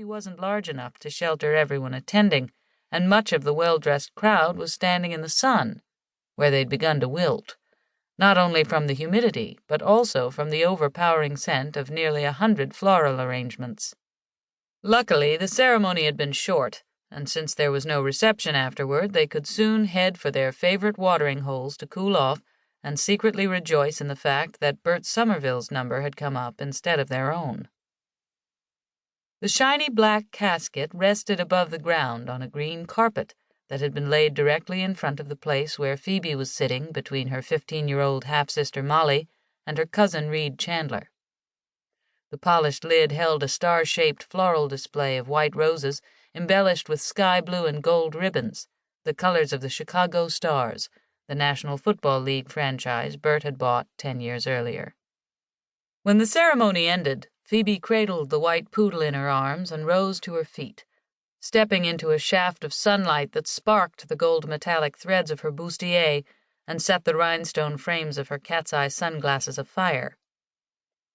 Phoebe wasn't large enough to shelter everyone attending, and much of the well-dressed crowd was standing in the sun, where they'd begun to wilt, not only from the humidity, but also from the overpowering scent of nearly 100 floral arrangements. Luckily, the ceremony had been short, and since there was no reception afterward, they could soon head for their favorite watering holes to cool off and secretly rejoice in the fact that Bert Somerville's number had come up instead of their own. The shiny black casket rested above the ground on a green carpet that had been laid directly in front of the place where Phoebe was sitting between her 15-year-old half-sister Molly and her cousin Reed Chandler. The polished lid held a star-shaped floral display of white roses embellished with sky blue and gold ribbons, the colors of the Chicago Stars, the National Football League franchise Bert had bought 10 years earlier. When the ceremony ended, Phoebe cradled the white poodle in her arms and rose to her feet, stepping into a shaft of sunlight that sparked the gold metallic threads of her bustier and set the rhinestone frames of her cat's-eye sunglasses afire.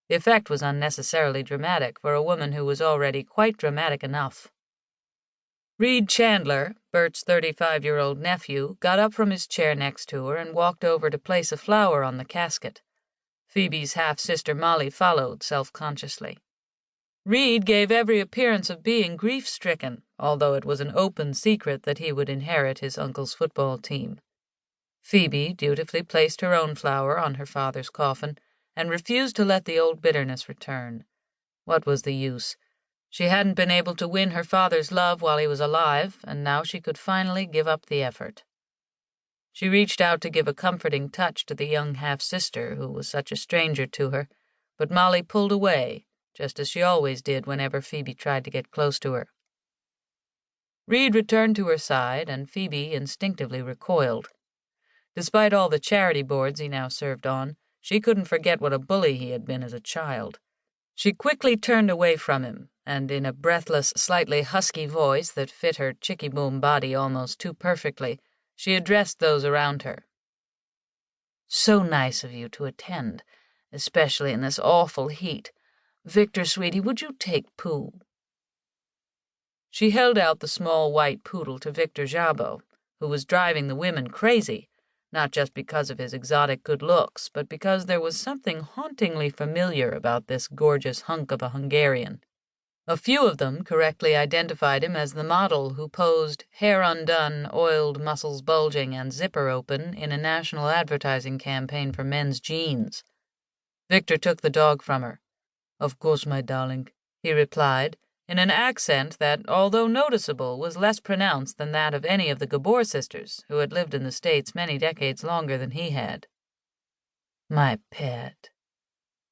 The effect was unnecessarily dramatic for a woman who was already quite dramatic enough. Reed Chandler, Bert's 35-year-old nephew, got up from his chair next to her and walked over to place a flower on the casket. Phoebe's half-sister Molly followed self-consciously. Reed gave every appearance of being grief-stricken, although it was an open secret that he would inherit his uncle's football team. Phoebe dutifully placed her own flower on her father's coffin and refused to let the old bitterness return. What was the use? She hadn't been able to win her father's love while he was alive, and now she could finally give up the effort. She reached out to give a comforting touch to the young half-sister who was such a stranger to her, but Molly pulled away, just as she always did whenever Phoebe tried to get close to her. Reed returned to her side, and Phoebe instinctively recoiled. Despite all the charity boards he now served on, she couldn't forget what a bully he had been as a child. She quickly turned away from him, and in a breathless, slightly husky voice that fit her chicky-boom body almost too perfectly, she addressed those around her. "So nice of you to attend, especially in this awful heat. Victor, sweetie, would you take Pooh?" She held out the small white poodle to Victor Jabot, who was driving the women crazy, not just because of his exotic good looks, but because there was something hauntingly familiar about this gorgeous hunk of a Hungarian. A few of them correctly identified him as the model who posed, hair undone, oiled muscles bulging, and zipper open in a national advertising campaign for men's jeans. Victor took the dog from her. "Of course, my darling," he replied, in an accent that, although noticeable, was less pronounced than that of any of the Gabor sisters, who had lived in the States many decades longer than he had. "My pet,"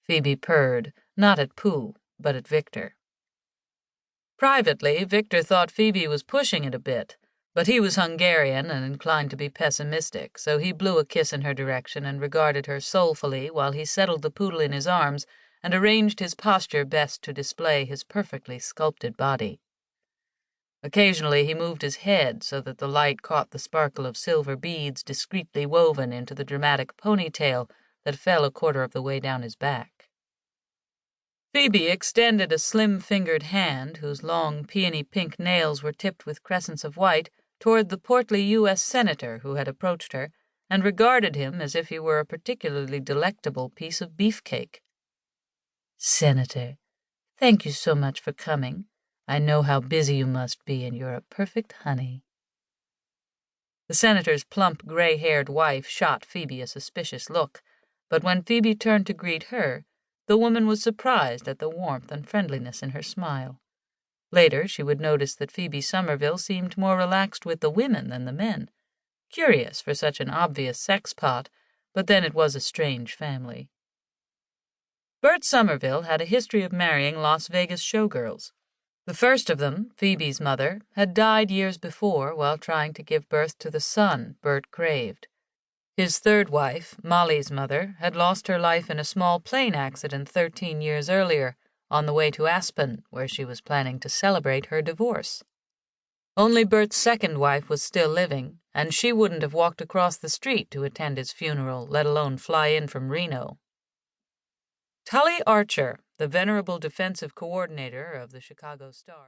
Phoebe purred, not at Pooh, but at Victor. Privately, Victor thought Phoebe was pushing it a bit, but he was Hungarian and inclined to be pessimistic, so he blew a kiss in her direction and regarded her soulfully while he settled the poodle in his arms and arranged his posture best to display his perfectly sculpted body. Occasionally he moved his head so that the light caught the sparkle of silver beads discreetly woven into the dramatic ponytail that fell a quarter of the way down his back. Phoebe extended a slim-fingered hand, whose long, peony-pink nails were tipped with crescents of white, toward the portly U.S. senator who had approached her, and regarded him as if he were a particularly delectable piece of beefcake. "Senator, thank you so much for coming. I know how busy you must be, and you're a perfect honey." The senator's plump, gray-haired wife shot Phoebe a suspicious look, but when Phoebe turned to greet her, the woman was surprised at the warmth and friendliness in her smile. Later, she would notice that Phoebe Somerville seemed more relaxed with the women than the men. Curious for such an obvious sexpot, but then it was a strange family. Bert Somerville had a history of marrying Las Vegas showgirls. The first of them, Phoebe's mother, had died years before while trying to give birth to the son Bert craved. His third wife, Molly's mother, had lost her life in a small plane accident 13 years earlier, on the way to Aspen, where she was planning to celebrate her divorce. Only Bert's second wife was still living, and she wouldn't have walked across the street to attend his funeral, let alone fly in from Reno. Tully Archer, the venerable defensive coordinator of the Chicago Stars,